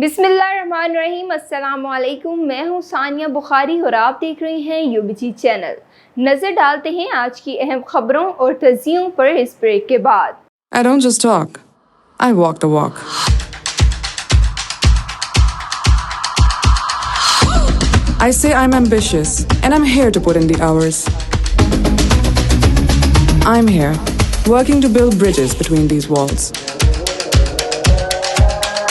बिस्मिल्लाहिर्रहमानिर्रहीम। अस्सलाम वालेकुम। मैं हूँ सानिया बुखारी और आप देख रहे हैं यूबीजी चैनल। नजर डालते हैं आज की अहम खबरों और तज्जियों पर इस ब्रेक के बाद। I don't just talk, I walk the walk. I say I'm ambitious and I'm here to put in the hours. I'm here, working to build bridges between these walls.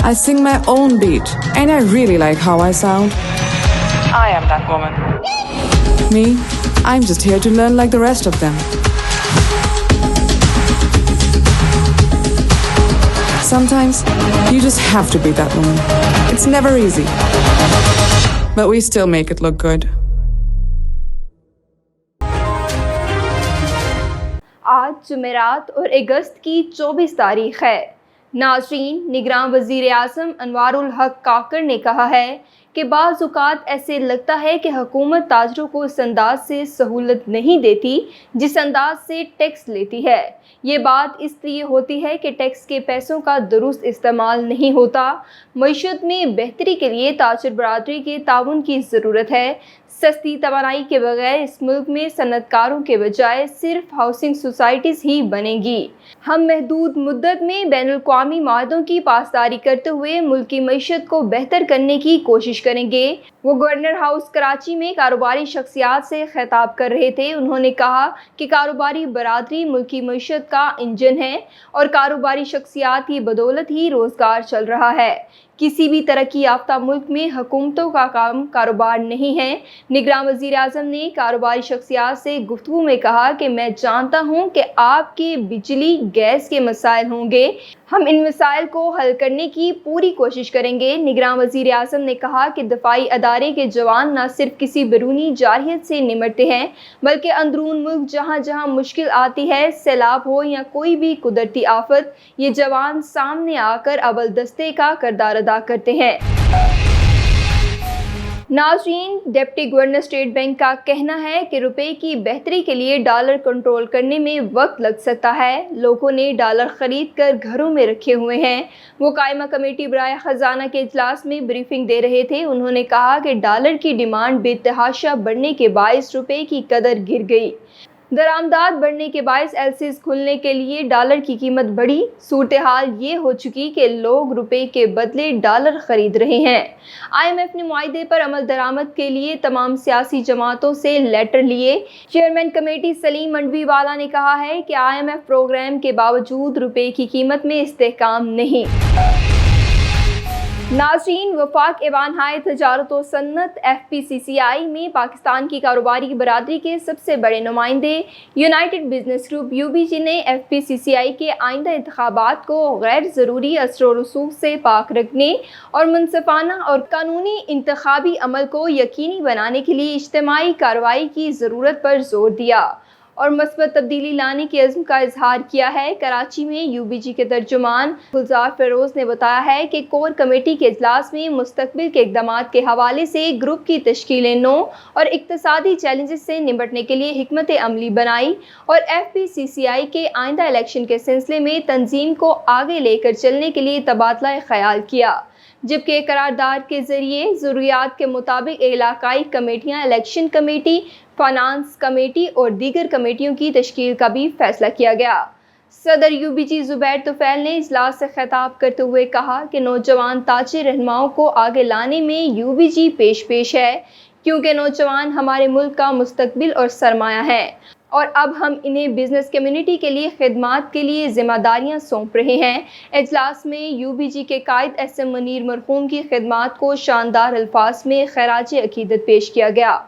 I sing my own beat, and I really like how I sound. I am that woman. Me, I'm just here to learn like the rest of them. Sometimes, you just have to be that woman. It's never easy. But we still make it look good. आज जुमेरात और अगस्त की 24 तारीख है। नाज़रीन, निगरान वज़ीर आज़म अनवारुल हक काकर ने कहा है कि बाज़ औक़ात ऐसे लगता है कि हुकूमत ताजरों को इस अंदाज से सहूलत नहीं देती जिस अंदाज से टैक्स लेती है। ये बात इसलिए होती है कि टैक्स के पैसों का दुरुस्त इस्तेमाल नहीं होता। मईशत में बेहतरी के लिए ताजर बरादरी के ताउन की ज़रूरत है। सस्ती तवानाई के बगैर इस मुल्क में सनतकारों के बजाय सिर्फ हाउसिंग सोसाइटीज़ ही बनेंगी। हम महदूद मुद्दत में बैनुल-अक़वामी माहदों की पासदारी करते हुए मुल्क की मईशत को बेहतर करने की कोशिश करेंगे। वो गवर्नर हाउस कराची में कारोबारी शख्सियात से खिताब कर रहे थे। उन्होंने कहा कि कारोबारी बरादरी मुल्क की मईशत का इंजन है और कारोबारी शख्सियात की बदौलत ही रोज़गार चल रहा है। किसी भी तरक्की याफ्ता मुल्क में हुकूमतों का काम कारोबार नहीं है। निगरान वज़ीर आज़म ने कारोबारी शख्सियात से गुफ्तगू में कहा कि मैं जानता हूँ कि आपके बिजली गैस के मसाइल होंगे, हम इन मसाइल को हल करने की पूरी कोशिश करेंगे। निगरान वज़ीर आज़म ने कहा कि दफ़ाई अदारे के जवान न सिर्फ किसी बैरूनी जारहियत से निमटते हैं बल्कि अंदरून मुल्क जहाँ जहाँ मुश्किल आती है, सैलाब हो या कोई भी कुदरती आफत, ये जवान सामने आकर अव्वल दस्ते का किरदार अदा करते हैं। नाज़रीन, डिप्टी गवर्नर स्टेट बैंक का कहना है कि रुपए की बेहतरी के लिए डॉलर कंट्रोल करने में वक्त लग सकता है। लोगों ने डॉलर खरीद कर घरों में रखे हुए हैं। वो कायमा कमेटी बराए ख़जाना के इजलास में ब्रीफिंग दे रहे थे। उन्होंने कहा कि डॉलर की डिमांड बेतहाशा बढ़ने के बायस रुपए की कदर गिर गई। दरामदात बढ़ने के बायस एलसीज खुलने के लिए डॉलर की कीमत बढ़ी। सूरत हाल ये हो चुकी कि लोग रुपए के बदले डॉलर खरीद रहे हैं। IMF ने मुआहदे पर अमल दरामद के लिए तमाम सियासी जमातों से लेटर लिए। चेयरमैन कमेटी सलीम मंडवीवाला ने कहा है कि IMF प्रोग्राम के बावजूद रुपए की कीमत में इस्तेहकाम नहीं। नाज़रीन, वफाक ऐवान हाय तजारत व सन्नत FPCCI में पाकिस्तान की कारोबारी बरादरी के सबसे बड़े नुमाइंदे यूनाइटेड बिजनेस ग्रुप UBG ने FPCCI के आइंदा इंतखाबात को गैर ज़रूरी असर व रसूख से पाक रखने और मुनसिफाना और कानूनी इंतखाबी अमल को यकीनी बनाने के लिए इज्तिमाई कार्रवाई की ज़रूरत पर जोर दिया और मस्बत तब्दीली लाने के अज़्म का इजहार किया है। कराची में UBG के तर्जुमान गुलजार फिरोज़ ने बताया है कि कोर कमेटी के इजलास में मुस्तकबिल के इक़दामात के हवाले से ग्रुप की तश्कील नो और इक़्तिसादी चैलेंजेस से निपटने के लिए हिकमत अमली बनाई और FPCCI के आइंदा इलेक्शन के सिलसिले में तंजीम को आगे लेकर चलने के लिए तबादला ख्याल किया, जबकि करारदाद के ज़रिए ज़रूरियात के मुताबिक इलाकाई कमेटियाँ, इलेक्शन कमेटी, फाइनेंस कमेटी और दीगर कमेटियों की तश्कील का भी फैसला किया गया। सदर UBG ज़ुबैर तुफ़ैल ने इजलास से खिताब करते हुए कहा कि नौजवान ताजे रहनुमाओं को आगे लाने में UBG पेश है, क्योंकि नौजवान हमारे मुल्क का मुस्तकबिल और सरमाया है और अब हम इन्हें बिजनेस कम्युनिटी के लिए खिदमात के लिए जिम्मेदारियां सौंप रहे हैं। इजलास में UBG के कायद SM मुनीर मरहूम की खिदमात को शानदार अल्फाज में खैराज अकीदत पेश किया गया।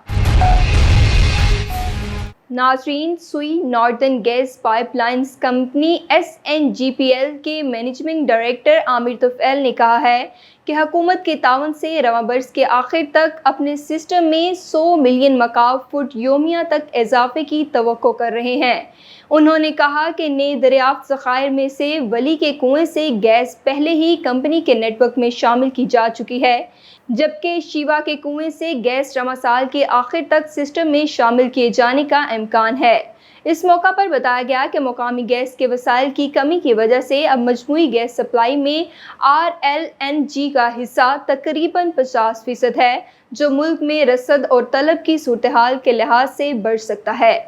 नाज़रीन, सुई northern gas pipelines company SNGPL के मैनेजिंग डायरेक्टर आमिर तुफ़ैल ने कहा है कि हुकूमत के तावन से रवां बरस के आखिर तक अपने सिस्टम में 100 मिलियन मकाब फुट योमिया तक इजाफे की तवक्को कर रहे हैं। उन्होंने कहा कि नए दरियाफ्त ज़खायर में से वली के कुएं से गैस पहले ही कंपनी के नेटवर्क में शामिल की जा चुकी है, जबकि शिवा के कुएं से गैस रवां साल के आखिर तक सिस्टम में शामिल किए जाने का इम्कान है। اس موقع پر بتایا گیا کہ مقامی گیس کے وسائل کی کمی کی وجہ سے اب مجموعی گیس سپلائی میں RLNG کا حصہ تقریباً 50% ہے، جو ملک میں رسد اور طلب کی صورتحال کے لحاظ سے بڑھ سکتا ہے۔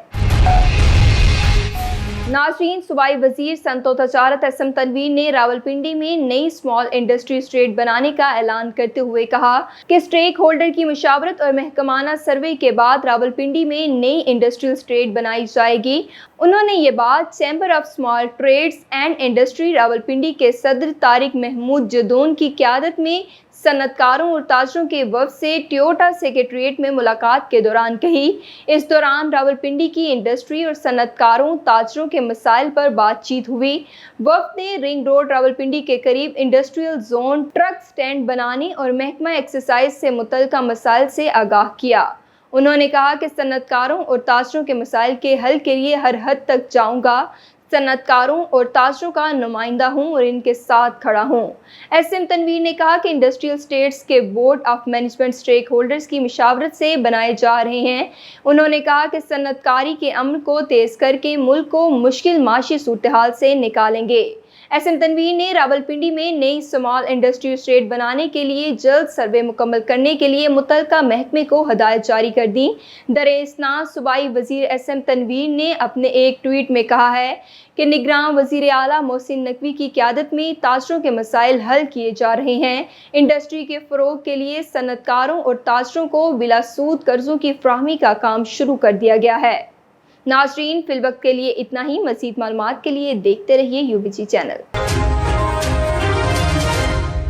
ناظرین، صوبائی وزیر صنعت و تجارت SM تنویر نے راولپنڈی میں نئی اسمال انڈسٹری اسٹریٹ بنانے کا اعلان کرتے ہوئے کہا کہ اسٹیک ہولڈر کی مشاورت اور محکمانہ سروے کے بعد راولپنڈی میں نئی انڈسٹریل اسٹریٹ بنائی جائے گی۔ انہوں نے یہ بات chamber of small trades and industry Rawalpindi کے صدر طارق محمود جدون کی قیادت میں صنعت کاروں اور تاجروں کے وفد سے ٹویوٹا سیکریٹریٹ میں ملاقات کے دوران کہی۔ اس دوران راولپنڈی کی انڈسٹری اور صنعت کاروں تاجروں کے مسائل پر بات چیت ہوئی۔ وفد نے رنگ روڈ راولپنڈی کے قریب انڈسٹریل زون، ٹرک سٹینڈ بنانے اور محکمہ ایکسائز سے متعلقہ مسائل سے آگاہ کیا۔ انہوں نے کہا کہ صنعت کاروں اور تاجروں کے مسائل کے حل کے لیے ہر حد تک جاؤں گا، صنعت کاروں اور تاجروں کا نمائندہ ہوں اور ان کے ساتھ کھڑا ہوں۔ SM تنویر نے کہا کہ انڈسٹریل اسٹیٹس کے board of management stake holders کی مشاورت سے بنائے جا رہے ہیں۔ انہوں نے کہا کہ صنعت کاری کے عمل کو تیز کر کے ملک کو مشکل معاشی صورتحال سے نکالیں گے۔ SM تنویر نے راولپنڈی میں نئی اسمال انڈسٹری اسٹیٹ بنانے کے لیے جلد سروے مکمل کرنے کے لیے متعلقہ محکمے کو ہدایت جاری کر دی۔ درِ اسناد صوبائی وزیر SM تنویر نے اپنے ایک ٹویٹ میں کہا ہے کہ نگراں وزیر اعلیٰ محسن نقوی کی قیادت میں تاجروں کے مسائل حل کیے جا رہے ہیں۔ انڈسٹری کے فروغ کے لیے صنعت کاروں اور تاجروں کو بلا سود قرضوں کی فراہمی کا کام شروع کر دیا گیا ہے۔ ناظرین، فی الوقت کے لیے اتنا ہی۔ مزید معلومات کے لیے دیکھتے رہیے UBG چینل۔